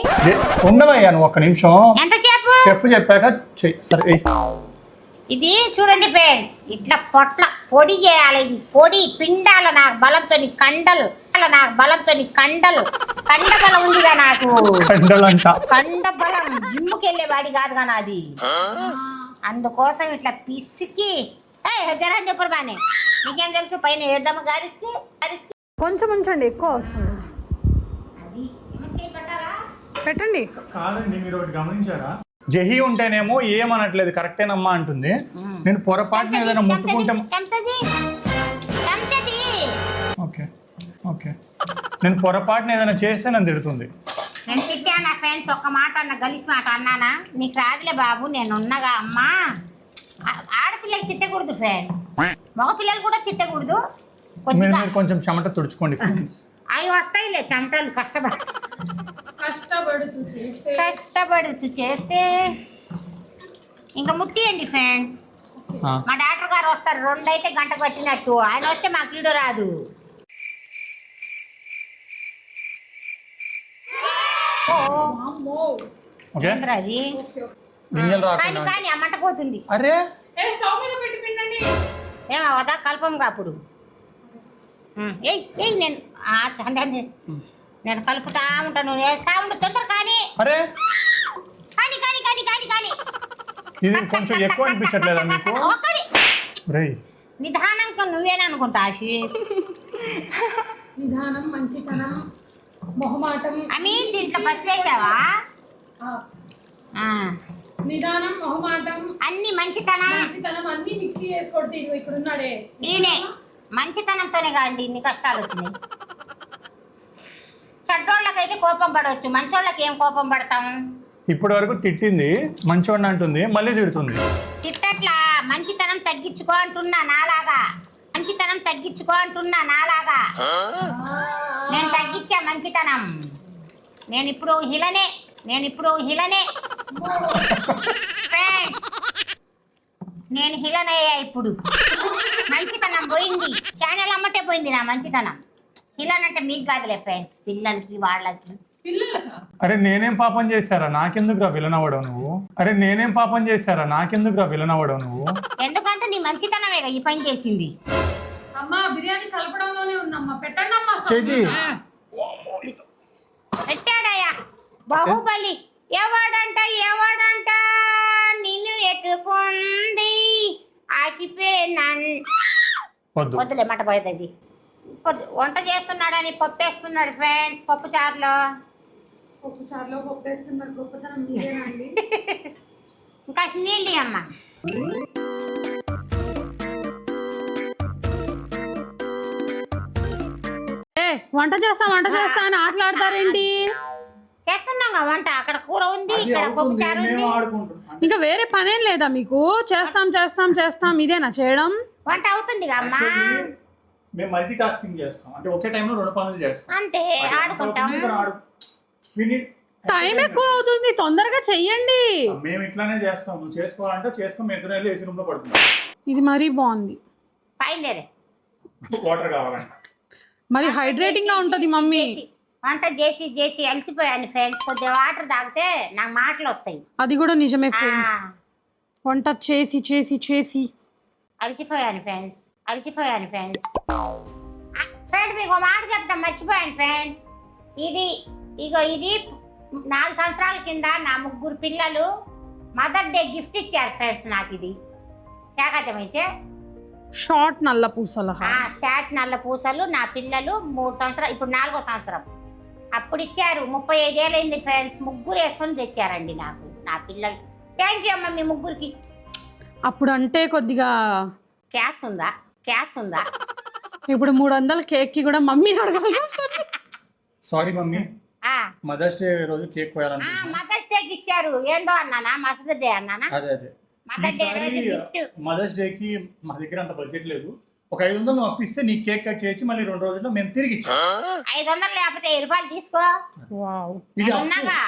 ఉండవయ్యా నువ్వు ఒక్క నిమిషం. ఎంత చెప్పు, చెఫ్ చెప్పాక చెయ్యి. సరే ఎయ్. ఇది చూడండి ఫ్రెండ్స్, ఇట్లా పొట్ల పొడి చేయాలి. ఇది పొడి పిండాల నాకు బలంతో కండలు, నాకు బలంతో కండలు, కండ బలం ఉందిగా నాకు. కండలంట. కండ బలం జిమ్ముకి వెళ్ళేవాడి కాదుగా నాది. అందుకోసం ఇట్లా పిసికి జరా చెప్పరు బానే. నీకేం తెలుసు, పైన ఏద్దాము గారిస్కి గారిస్కి. కొంచెం ఉంచండి, ఎక్కువ అవసరం. పెట్టండి. కాదండి మీరు ఒకటి గమనించారా? జహీ ఉంటేనేమో ఏమనట్లేదు, కరెక్టేనమ్మా అంటుంది. నేను పొరపాటున ఏదైనా ముట్టుకుంటే ఓకే ఓకే, నేను పొరపాటున ఏదైనా చేస్తే నన్ను తిడుతుంది. నేను తిట్టాను నా ఫ్రెండ్స్, ఒక్క మాట అన్న, గలిసి మాట అన్నానా? నీకు రాదులే బాబు, నేను ఉన్నగా అమ్మా. ఆడపిల్లలు తిట్టకూడదు ఫ్రెండ్స్, మగ పిల్లలు కూడా తిట్టకూడదు. మీరు కొంచెం చెమట తుడుచుకోండి ఫ్రెండ్స్. అవి వస్తాయిలే చెమటలు, కష్టపడుతూ చేస్తే ఇంకా ముట్టియండి ఫ్రెండ్స్. ఆ, మా డాక్టర్ గారు వస్తారు, 2 అయితే గంట పట్టినట్టు. ఆయన వస్తే మాకు ఈడు రాదు. అమ్మో. ఓకే ఏంద్రా అది? గింజలు కానీ రాకుండా కానీ అమ్మంట పోతుంది. అరే ఏ స్టవ్ మీద పెట్టి పిండండి. ఏమవదా కల్పంగా అప్పుడు. ఏయ్ ఏయ్ నేను చందాన్ని నేను కలుపుతా ఉంటాను, వేస్తా ఉండు తొందర. కానీ అరే కానీ కానీ కానీ కానీ కానీ ఇది కొంచెం ఎక్కువ అనిపించట్లేదా మీకు? ఒక్కడి రేయ్ నిదానంగా నువ్వేననుకుంటా ఆశి. నిదానం, మంచితనం, మొహమాటం. అమ్మి దీంట్లో పసుపు వేసావా? నిదానం, మొహమాటం, అన్ని మంచితనం. మంచితనం అన్ని మిక్సీ చేసి కొడితే ఇదిగో ఇక్కడ ఉన్నాడే. ఈయనే మంచితనంతోనే కాండి ఇన్ని కష్టాలు వచ్చినాయి. చెడ్డోళ్ళకైతే కోపం పడవచ్చు, మంచోళ్ళకి ఏం కోపం పడతాం? ఇప్పటి వరకు తిట్టింది మంచివాడిని అంటుంది, మళ్ళీ తిడుతుంది. తిట్టట్లా, మంచితనం తగ్గించుకో అంటున్నా నాలాగా. మంచితనం తగ్గించుకో అంటున్నా నాలాగా. నేను తగ్గించా మంచితనం. నేను ఇప్పుడు హిలనే. Friends, నేను హిలనయ్యా ఇప్పుడు. మంచితనం పోయింది, ఛానల్ అమ్మటే పోయింది నా మంచితనం. హిలన్ అంటే మీకు కాదులే ఫ్రెండ్స్, పిల్లలకి వాళ్ళకి. పిల్లలకా? అరే నేనేం పాపం చేశారా నాకెందుకురా విలనవ్వడం నువ్వు? ఎందుకంటే నీ మంచితనమేగా ఈ పని చేసింది. అమ్మా బిర్యానీ కలపడంలోనే ఉందమ్మా, పెట్టండి అమ్మా. చెయ్యి. పెట్టాడయ్యా బాహుబలి. ఎవడంట నిన్ను ఎత్తుకుంది ఆశిపే వద్దు. వద్దులే మాట పోయేది. వంట చేస్తున్నాడని పప్పు వేస్తున్నాడు ఫ్రెండ్స్, పప్పు చారులో. పప్పు చారులో పప్పు వేస్తున్నారు, గొప్పతనం మీదేనండి. ఇంకా నీళ్ళు అమ్మ. ఏ వంట చేస్తా అని ఆటలాడతారేంటి? చేస్తున్నాగా వంట. అక్కడ కూర ఉంది, ఇక్కడ పప్పు చారు ఉంది. ఇంకా వేరే పనేం లేదా మీకు? చేస్తాం ఇదేనా చేయడం? వంట అవుతుంది అమ్మా. మేము మల్టీ టాస్కింగ్ చేస్తాం, అంటే ఒకే టైంలో 2 పనులు చేస్తాం. అంతే, ఆడుకుంటాం. టైం ఎక్కువ అవుతుంది, తొందరగా చెయ్యండి. మేము ఇట్లానే చేస్తాం, నువ్వు చేసుకోవాలంటే చేసుకో, మేము ఇద్దరు వెళ్ళి ఏసీ రూమ్ లో పడుతున్నాం. ఇది మరీ బాగుంది. పైన వాటర్ కావాలంట. మరి హైడ్రేటింగ్ గా ఉంటది మమ్మీ. వంట చేసి అలసిపోయాను ఫ్రెండ్స్. కొద్దిగా వాటర్ తాగితే నాకు మాటలు వస్తాయి. అది కూడా నిజమే ఫ్రెండ్స్. వంట చేసి అలసిపోయాను ఫ్రెండ్స్. ఫ్రెండ్ మీకు ఒక మాట చెప్పడం మర్చిపోయాను ఫ్రెండ్స్. ఇది 4 సంవత్సరాల కింద నా 3 పిల్లలు మదర్ డే గిఫ్ట్ ఇచ్చారు ఫ్రెండ్స్ నాకు. ఇది కేకతమైసే షార్ట్ నల్ల పూసల శాట్ నల్ల పూసలు. నా పిల్లలు 3 సంవత్సరాలు, ఇప్పుడు 4వ సంవత్సరం. అప్పుడు ఇచ్చారు. 35 ఏళ్ళైంది ఫ్రెండ్స్. 3 వేసుకొని తెచ్చారండి నాకు నా పిల్లలు. థ్యాంక్ యూ అమ్మ మీ 3కి. అప్పుడు అంటే కొద్దిగా క్యాష్ ఉందా? ఇప్పుడు 300 కేక్ కి కూడా మమ్మీ అడగాల్సి వస్తుంది. సారీ మమ్మీ, మదర్స్ డే రోజు కేక్ కోయాలనుకుంటున్నా. మదర్స్ డే కి ఇచ్చారు. ఏందో అన్నానా? మదర్స్ డే అన్నానా? అదే మదర్స్ డే రోజు గిఫ్ట్. మదర్స్ డే కి మా దగ్గర అంత బడ్జెట్ లేదు. ఒక 500 నువ్వు అప్పిస్తే నీ కేక్ కట్ చేయొచ్చు, మళ్ళీ 2 రోజుల్లో మేము తిరిగి ఇచ్చాం. 500 లేకపోతే 10 రూపాయలు తీసుకో. ఇది ఉన్నాగా?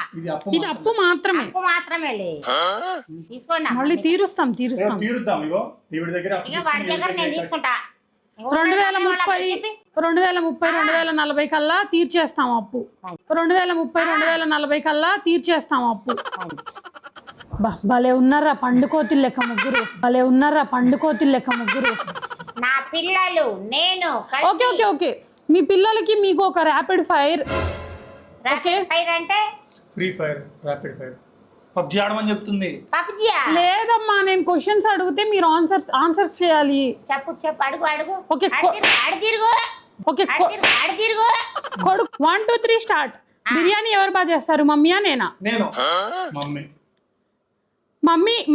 ఇది అప్పు మాత్రమే. అప్పు మాత్రమేలే. తీసుకోండి. మళ్ళీ తీరుస్తాం. తీరుద్దాం. ఇగో ఈవిడ దగ్గర అప్పు ఇక వాడి దగ్గర నేను తీసుకుంటా. 2030 2040 కల్లా తీర్చేస్తాం అప్పు. 2030 కల్లా తీర్చేస్తాం అప్పు. భలే ఉన్నారా పండుకోతి లెక్క ముగ్గురు. నా పిల్లలు నేను ఓకే. మీ పిల్లలకి మీకు ఒక ర్యాపిడ్ ఫైర్. ఫైర్ అంటే free fire, rapid fire, PUBG ఆడమని చెప్తుంది. పబ్జియా? లేదమ్మా, నేను క్వశ్చన్స్ అడిగితే మీరు ఆన్సర్స్ చేయాలి. చెప్పు అడుగు. ఓకే. ఓకే కొడుకు 1 2 3 స్టార్ట్. బిర్యానీ ఎవరు బాగా చేస్తారు, మమ్మీయా నేనా? నేను.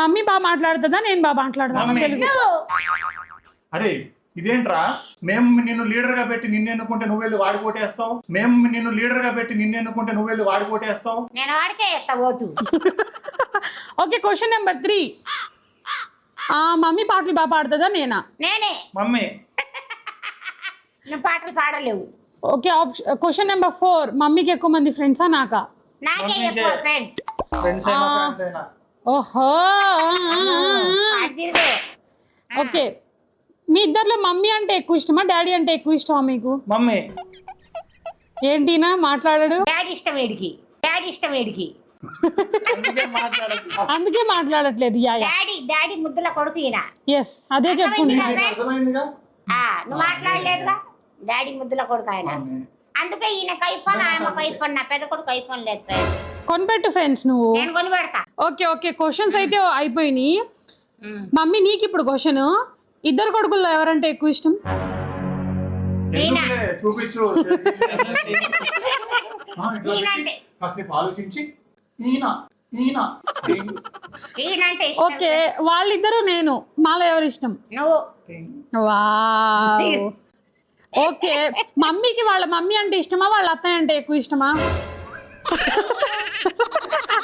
మమ్మీ బాగా మాట్లాడుతుందా, నేను బాగా మాట్లాడతాను తెలుగు? అరే ఇదేంట్రా, మేము నిన్ను లీడర్ గా పెట్టి నిన్ను ఎన్నుకుంటే నువ్వు వెళ్ళి వాడి కోటేస్తావు. నేను వాడికే వేస్తా vote. Okay question number 3. Mummy పాటలు బాగా పాడుతుందా నేనా? నేనే. మమ్మీ నువ్వు పాటలు పాడలేవు. Okay question number 4. మమ్మీకి ఎక్కువ మంది ఫ్రెండ్సా నాకా? నాకే ఎక్కువ ఫ్రెండ్స్. ఓహో అటు తిరుగు. ఓకే, మీ ఇద్దర్లో మమ్మీ అంటే ఎక్కువ ఇష్టమా డాడీ అంటే ఎక్కువ ఇష్టమా మీకు? మమ్మీ ఏంటినా మాట్లాడాడు? డాడీ ఇష్టం వీడికి, డాడీ ఇష్టం వీడికి. అందుకే మాట్లాడట్లేదు. యా యా డాడీ ముద్దుల కొడుకు ఈయన. ఎస్, అదే చెప్పుకుంటున్నా. అర్థమైందిగా. నువ్వు మాట్లాడలేదుగా, డాడీ ముద్దుల కొడుకు ఆయన. అందుకే ఈయనకు ఐఫోన్, ఆయనకు ఐఫోన్. నా పెద్ద కొడుకు ఐఫోన్ లేదు ఫ్రెండ్స్. కొనిపెట్టు ఫ్రెండ్స్ నువ్వు. నేను కొని పెడతా. ఓకే ఓకే, క్వశ్చన్స్ అయితే అయిపోయినాయి. మమ్మీ నీకు ఇప్పుడు క్వశ్చన్, ఇద్దరు కొడుకుల్లో ఎవరంటే ఎక్కువ ఇష్టం? ఈయన. చూపించు. ఈయనంటే కాసేపు ఆలోచించి ఈయన ఈయన ఈయనంటే ఇష్టం. ఓకే, వాళ్ళిద్దరు నేను, మాలో ఎవరు ఇష్టం? నువ్వు. వావ్. ఓకే, మమ్మీకి వాళ్ళ మమ్మీ అంటే ఇష్టమా, వాళ్ళ అత్తయ్య అంటే ఎక్కువ ఇష్టమా?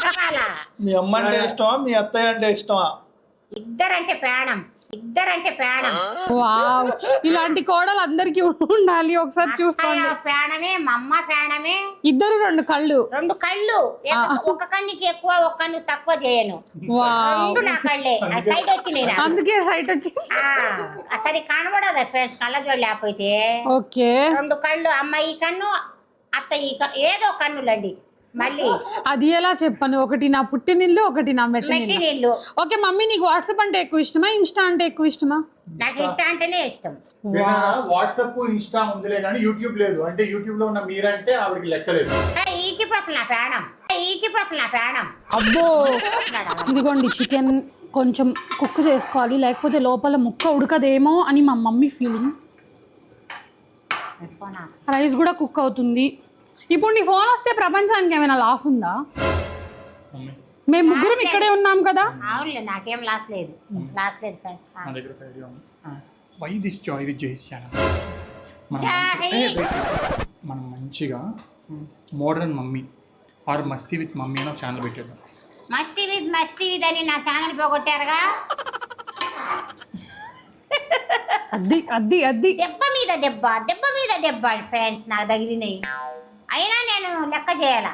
రకాల. మీ అమ్మ అంటే ఇష్టమా, మీ అత్తయ్య అంటే ఇష్టమా? ఇద్దరంటే ప్రాణం, ఇద్దరంటే ప్రాణం. వావ్, ఇలాంటి కోడలు అందరికి ఉండాలి. ఒకసారి చూసుకోండి. అత్తయ్య ప్రాణమే, మా అమ్మ ప్రాణమే. ఇద్దరు రెండు కళ్ళు. రెండు కళ్ళు. ఒక కన్నుకి ఎక్కువ, ఒక కన్ను తక్కువ చేయను. వావ్, రెండు నా కళ్ళే. ఆ సైడ్ వచ్చినాయి నాకు. అందుకే సైట్ వచ్చింది. సరే కనబడదా ఫ్రెండ్స్, కళ్ళజోడు లేకపోతే. ఓకే, రెండు కళ్ళు, అమ్మ ఈ కన్ను, అత్త ఈ కన్ను, ఏదో కన్నులండి. మళ్ళీ అది ఎలా చెప్పను, ఒకటి నా పుట్టినిల్లు, ఒకటి నా మెట్టి మెట్టినిల్లు. నీళ్ళు. ఓకే మమ్మీ, నీకు వాట్సాప్ అంటే ఎక్కువ ఇష్టమా, ఇన్స్టా అంటే ఎక్కువ ఇష్టమా? నాకు ఇష్టం అంటేనే ఇష్టం. వాట్సాప్ ఇన్స్టా ఉందిలే కానీ యూట్యూబ్ లేదు. అంటే యూట్యూబ్ లో ఉన్న మీరంటే ఆవిడకి లెక్కలేదు. ఈటి ప్రశ్న నా ప్రాణం, ఈటి ప్రశ్న నా ప్రాణం. అబ్బో, ఇదిగోండి చికెన్ కొంచెం కుక్ చేసుకోవాలి, లేకపోతే లోపల ముక్క ఉడకదేమో అని మా మమ్మీ ఫీలింగ్. రైస్ కూడా కుక్ అవుతుంది. ఇప్పుడు నీ ఫోన్ వస్తే ప్రపంచానికి ఏమైనా లాస్ ఉందా? మేము ముగ్గురం ఇక్కడే ఉన్నాం కదా. అవునులే, నాకేం లాస్ లేదు, లాస్ లేదు ఫ్రెండ్స్. నా దగ్గర ఒక idea ఉంది. Why this joy with Jay's channel? మనం మంచిగా modern mummy are Masti with mummy అని ఛానల్ పెట్టేద్దాం. మస్తీ విత్ అని నా ఛానల్ పోగొట్టారుగా. అద్ది అద్ది అద్ది. దెబ్బ మీద దెబ్బ, దెబ్బ మీద దెబ్బ ఫ్రెండ్స్ నాకు తగిలినాయి. అయినా నేను లెక్క చేయాలా.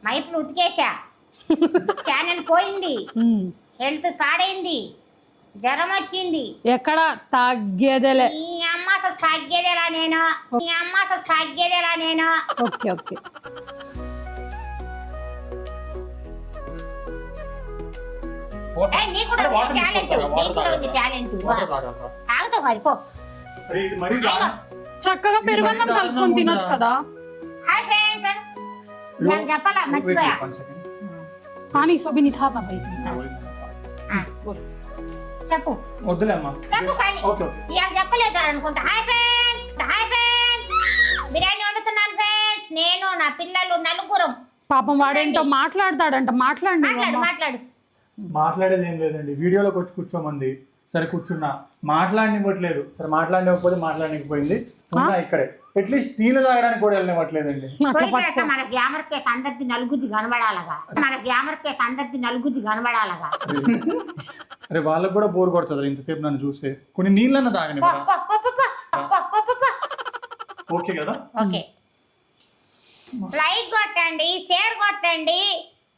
మైపులు ఉతికేసా, ఛానల్ పోయింది, హెల్త్ పాడైంది, జ్వరం వచ్చింది. ఎక్కడ తగ్గేదేలే. ఈ అమ్మ అసలు తగ్గేదేలా నేను, ఈ అమ్మ అసలు తగ్గేదేలా నేను. ఓకే ఓకే, నీకు కూడా ఉంది టాలెంట్, నీకు కూడా ఉంది టాలెంట్. తాగుతావు మరి పో. చక్కగా పెరుగన్నం కలుపుకొని తినొచ్చు కదా. హాయ్ ఫ్రెండ్స్, నాకు చెప్పాలా మర్చిపోయా. కానీ సుబిని ఠాతా బయట చెప్పు వద్దులే అమ్మా. చెప్పు కానీ ఇవాళ చెప్పలేదు అనుకుంటా. Hi friends, hi friends, biryani వండుతున్నాను ఫ్రెండ్స్. నేను నా పిల్లలు నలుగురం. పాపం వాడేంటో మాట్లాడతాడంట. మాట్లాడు మాట్లాడు మాట్లాడు. మాట్లాడేది ఏం లేదండి, వీడియోలోకి వచ్చి కూర్చోమంది, సరే కూర్చున్నా. మాట్లాడనివ్వట్లేదు, సరే మాట్లాడనివ్వకపోతే మాట్లాడనివ్వకపోయింది. ఉన్నా ఇక్కడే, అట్లీస్ట్ నీళ్ళు తాగడానికి కూడా వెళ్ళనివ్వట్లేదండి. మన గ్యామర్ పేస్ అందరిది నలుగురిది కనబడాలగా, మన గ్యామర్ పేస్ అందరిది నలుగురిది కనబడాలగా. అరే వాళ్ళకు కూడా బోర్ కొడుతుంది ఇంతసేపు నన్ను చూస్తే. కొన్ని నీళ్ళన్నా తాగనివ్వరా? ఓకే కదా. ఓకే, లైక్ కొట్టండి, షేర్ కొట్టండి,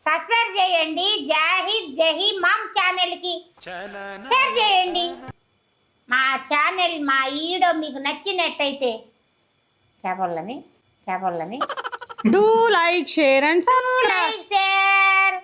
సబ్స్క్రైబ్ చేయండి. జాహిద్ జహీ మామ్ ఛానల్ కి షేర్ చేయండి. మా ఛానల్, మా వీడియో మీకు నచ్చినట్టయితే కేబుల్లని do like share and subscribe. Like share.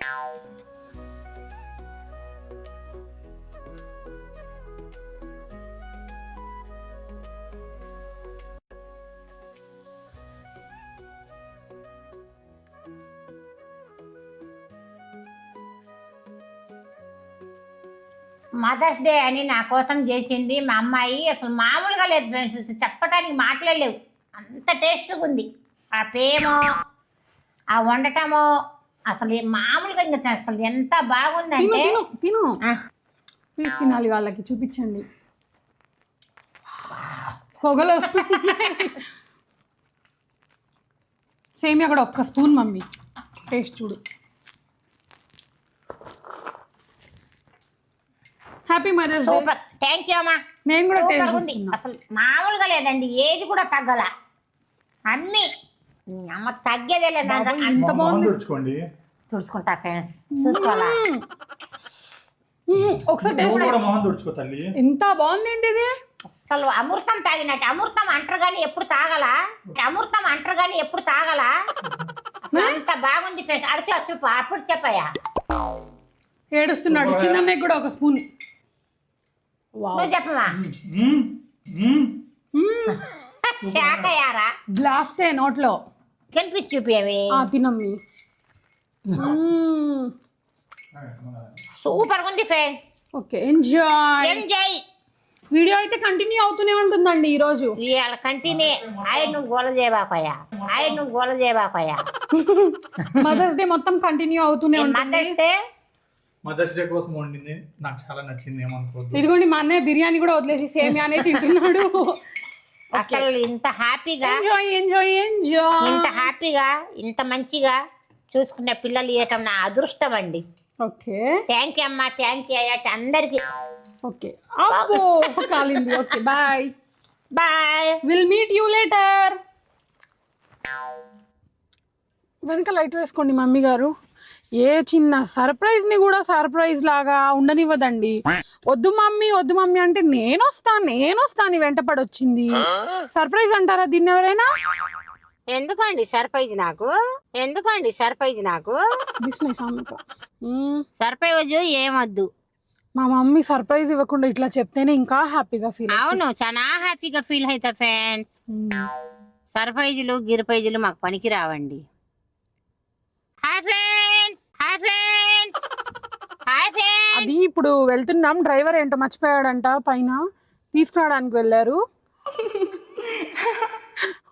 Mother's day అని నా కోసం చేసింది మా అమ్మాయి. అసలు మామూలుగా లేదు ఫ్రెండ్స్, చెప్పడానికి మాట్లాడలేవు, అంత టేస్ట్గా ఉంది. ఆ ప్రేమో, ఆ వండటమో అసలు మామూలుగా ఇంకా అసలు ఎంత బాగుందంటే. తిను ప్లీజ్, తినాలి, వాళ్ళకి చూపించండి. పొగలు వస్తుంది. సేమియా కూడా ఒక్క స్పూన్ మమ్మీ, టేస్ట్ చూడు. Happy mother's day. Super, thank you అమ్మా. నేను కూడా సూపర్ టేస్ట్ ఉంది, చూస్తున్నా. అసలు మామూలుగా లేదండి, ఏది కూడా తగ్గల. అన్ని అమ్మ తగ్గేదే లేదు. ఇంత బాగుంది. తుడుచుకోండి. చూసుకుంటా ఫ్రెండ్స్, చూసుకోవాలా? ఒకసారి టేస్ట్ కూడా మొహం తుడుచుకో తల్లి. ఎంత బాగుందండి ఇది. అసలు అమృతం తాగినట్టు. అమృతం అంటారు కానీ ఎప్పుడు తాగలా, అమృతం అంటారు కానీ ఎప్పుడు తాగలా. అసలు అంత బాగుంది ఫ్రెండ్స్. అడిచి చూపు అప్పుడు చెప్పయ్యా. ఏడుస్తున్నాడు చిన్న కూడా ఒక స్పూన్. నువ్వు చెప్పమా. మ్మ్. మ్మ్. శాకయ్యారా బ్లాస్టే నోట్లో. కనిపించి చూపేవి. తినమ్మి. సూపర్ ఉంది friends. Okay, enjoy. Enjoy. Video అయితే కంటిన్యూ అవుతూనే ఉంటుందండి ఈ రోజు. ఇవాళ కంటిన్యూ. నువ్వు గోల చేయబాకోయా, నువ్వు గోల చేయబాకోయా. మదర్స్ డే మొత్తం కంటిన్యూ అవుతూనే ఉంటుంది. మదర్స్ డే కోసం వండింది, నాకు చాలా నచ్చింది. ఏమనుకోవద్దు. ఇదిగోండి మా అన్నయ్య బిర్యానీ కూడా వదిలేసి సేమియానే తింటున్నాడు. అసలు ఇంత హ్యాపీగా, ఎంజాయ్ ఎంజాయ్ ఎంజాయ్. ఇంత హ్యాపీగా, ఇంత మంచిగా చూసుకునే పిల్లలు ఇవ్వటం నా అదృష్టం అండి. ఓకే, థ్యాంక్ యూ అమ్మా, థ్యాంక్ యూ అయ్యా అందరికి. ఓకే అబ్బో కాలింది. Okay bye bye. Will meet you later. వెనక లైట్ వేసుకోండి మమ్మీ గారు. ఏ చిన్న సర్ప్రైజ్ ని కూడా సర్ప్రైజ్ లాగా ఉండనివ్వదండి. వద్దు మమ్మీ అంటే నేను వస్తాను వెంటపడి వచ్చింది. సర్ప్రైజ్ అంటారా దీన్ని ఎవరైనా? ఎందుకండి సర్ప్రైజ్ నాకు? సర్ప్రైజ్ ఏమొద్దు. మా మమ్మీ సర్ప్రైజ్ ఇవ్వకుండా ఇట్లా చెప్తేనే ఇంకా హ్యాపీగా ఫీల్. అవును, చాలా హ్యాపీగా ఫీల్ అవుతా ఫ్రెండ్స్. సర్ప్రైజులు గిరిపైజులు మాకు పనికి రావండి. Hi friends. అది ఇప్పుడు వెళ్తున్నాం. డ్రైవర్ ఏంటో మర్చిపోయాడంట, పైన తీసుకురావడానికి వెళ్ళారు.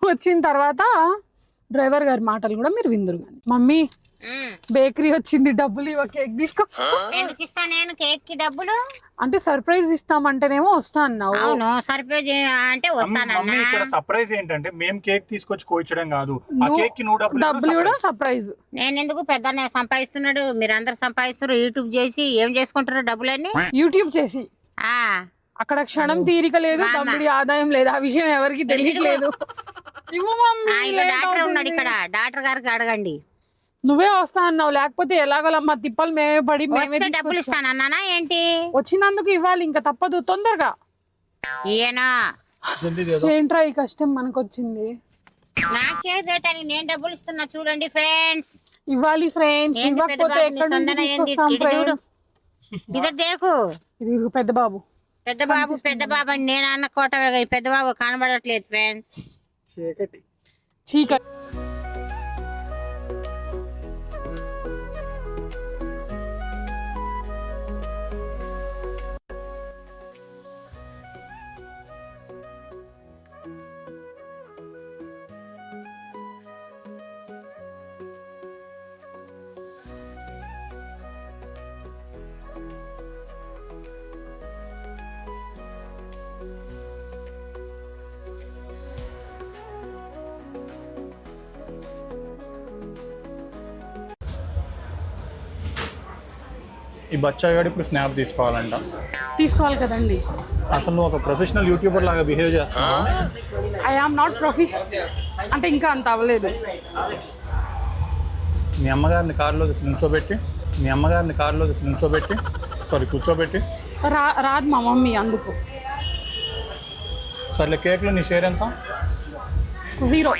వచ్చిన తర్వాత డ్రైవర్ గారి మాటలు కూడా మీరు విందురు. కానీ మమ్మీ బేకరీ వచ్చింది, డబ్బులు ఇవ్వ, కేక్ తీసుకో. ఎందుకు ఇస్తా నేను కేక్ కి డబ్బులు? అంటే సర్ప్రైజ్ ఇస్తామంటేనేమో వస్తా అన్నావు. అవును, సర్ప్రైజ్ అంటే వస్తానన్నా. ఇక్కడ సర్ప్రైజ్ ఏంటంటే మేము కేక్ తీసుకొచ్చి కోయించడం కాదు, ఆ కేక్ కి నువ్వు డబ్బులు కూడా సర్ప్రైజ్. నేను ఎందుకు? పెద్దనే సంపాదిస్తున్నాడు, మీరు అందరు సంపాదిస్తున్నారు. యూట్యూబ్ చేసి ఏం చేసుకుంటారు డబ్బులన్నీ? యూట్యూబ్ చేసి అక్కడ క్షణం తీరిక లేదు, డబ్బుడి ఆదాయం లేదు. ఆ విషయం ఎవరికి తెలియట్లేదు. డాక్టర్ ఉన్నాడు ఇక్కడ, డాక్టర్ గారికి అడగండి. నువ్వే వస్తా అన్నావు, లేకపోతే ఎలాగోలమ్మా తిప్పలు మేమే పడి మేమే డబ్బులు ఇస్తానన్నా ఏంటి? వచ్చినందుకు ఇవ్వాలి, ఇంకా తప్పదు. తొందరగా ఈయనా ఏంట్రా ఈ కష్టం మనకు వచ్చింది. నాకేదేటని నేను డబ్బులు ఇస్తున్నా చూడండి ఫ్రెండ్స్. ఇవ్వాలి ఫ్రెండ్స్, ఇవ్వకపోతే ఎక్కడ నుంచి తీసుకొస్తాం ఫ్రెండ్స్. ఇది దేకు. ఇది పెద్ద బాబు అని నేను అన్న కోట. పెద్ద బాబు కనబడట్లేదు ఫ్రెండ్స్. చీకటి. ఈ బచ్చాగాడు ఇప్పుడు స్నాప్ తీసుకోవాలి కదండి. అసలు నువ్వు ఒక ప్రొఫెషనల్ యూట్యూబర్ లాగా బిహేవ్ చేస్తున్నావు. ఐ ఆమ్ నాట్ ప్రొఫెషనల్ అంటే ఇంకా అంత అవ్వలేదు. మీ అమ్మగారిని కారులో కూర్చోబెట్టి రాదు మా మమ్మీ అందుకు. సర్లే, కేక్లో నీ షేర్ ఎంత? 0.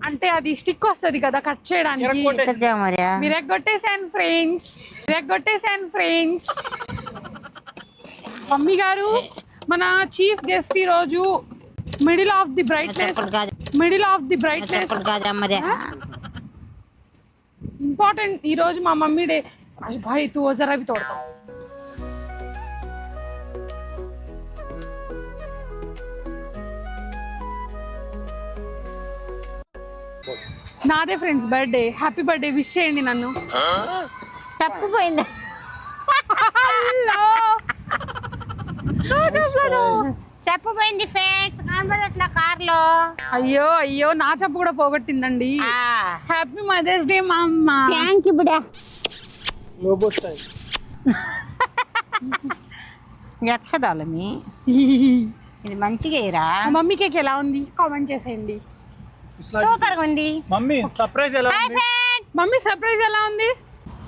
అంటే అది స్టిక్ వస్తుంది కదా కట్ చేయడానికి. మీరు ఎగ్గొట్టేసాను ఫ్రెండ్స్. మమ్మీ గారు, మన చీఫ్ గెస్ట్ ఈ రోజు middle of the brightness important. ఈ రోజు మా మమ్మీ డే. భాయ్ తూ జరా भी तोड़ता हूँ. నాదే friends birthday, happy birthday wish చేయండి నన్ను. తప్పిపోయింది. హలో చెప్పబోయింది ఫ్రెండ్స్, కనబడట్లా కార్లో. అయ్యో అయ్యో, నా చెప్పు కూడా పోగొట్టిందండి. హ్యాపీ మదర్స్ డే మా అమ్మ. Thank you బిడా. యక్షదాలమి ఇది మంచిగా ఇరా. మమ్మీ కేక్ ఎలా ఉంది కామెంట్ చేసేయండి. సూపర్ గా ఉంది. మమ్మీ సర్ప్రైజ్ ఎలా హాయ్ ఫ్రెండ్స్, మమ్మీ సర్ప్రైజ్ ఎలా ఉంది?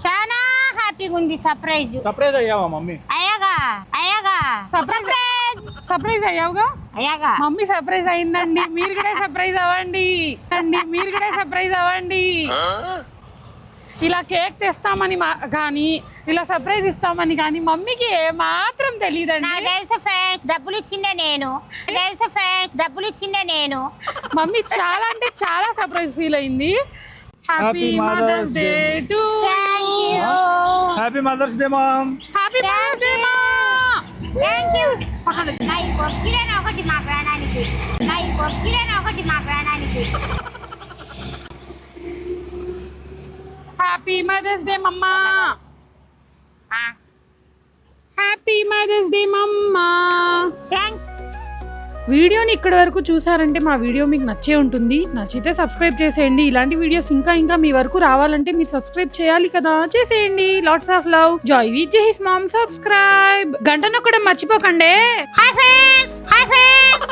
చాలా హ్యాపీగా ఉంది. సర్ప్రైజ్ సర్ప్రైజ్ అయ్యావా మమ్మీ? అయ్యాగా అయ్యాగా సర్ప్రైజ్ సర్ప్రైజ్ అయ్యావుగా? అయ్యాగా. మమ్మీ సర్ప్రైజ్ అయిందండి, మీరు కూడా సర్ప్రైజ్ అవ్వండి మీరు కూడా సర్ప్రైజ్ అవ్వండి. ఇలా కేక్ తెస్తామని కానీ ఇలా సర్ప్రైజ్ ఇస్తామని కానీ మమ్మీకి ఏమాత్రం తెలియదండి. నాకు తెలుసు ఫ్రెండ్స్, డబ్బులు ఇచ్చిందే నేను. తెలుసు ఫ్రెండ్స్, డబ్బులు ఇచ్చిందే నేను. మమ్మీ చాలా అంటే చాలా సర్ప్రైజ్ ఫీల్ అయింది. Happy mother's day to happy mother's day mom. Happy mother's day మా. Thank you. నా ఈ కొక్కిరేనా ఒకటి మా ప్రాణానికి, నా ఈ కొక్కిరేనా ఒకటి మా ప్రాణానికి. హ్యాపీ మదర్స్ డే మమ్మా. హ్యాపీ మదర్స్ డే మమ్మా. థ్యాంక్ వీడియోని ఇక్కడి వరకు చూసారంటే మా వీడియో మీకు నచ్చే ఉంటుంది. నచ్చితే సబ్స్క్రైబ్ చేసేయండి. ఇలాంటి వీడియోస్ ఇంకా మీ వరకు రావాలంటే మీరు సబ్స్క్రైబ్ చేయాలి కదా, చేసేయండి. Lots of love. Joy with Jahee's mom. Subscribe, గంట నొక్కడం మర్చిపోకండి. Hi friends, hi friends.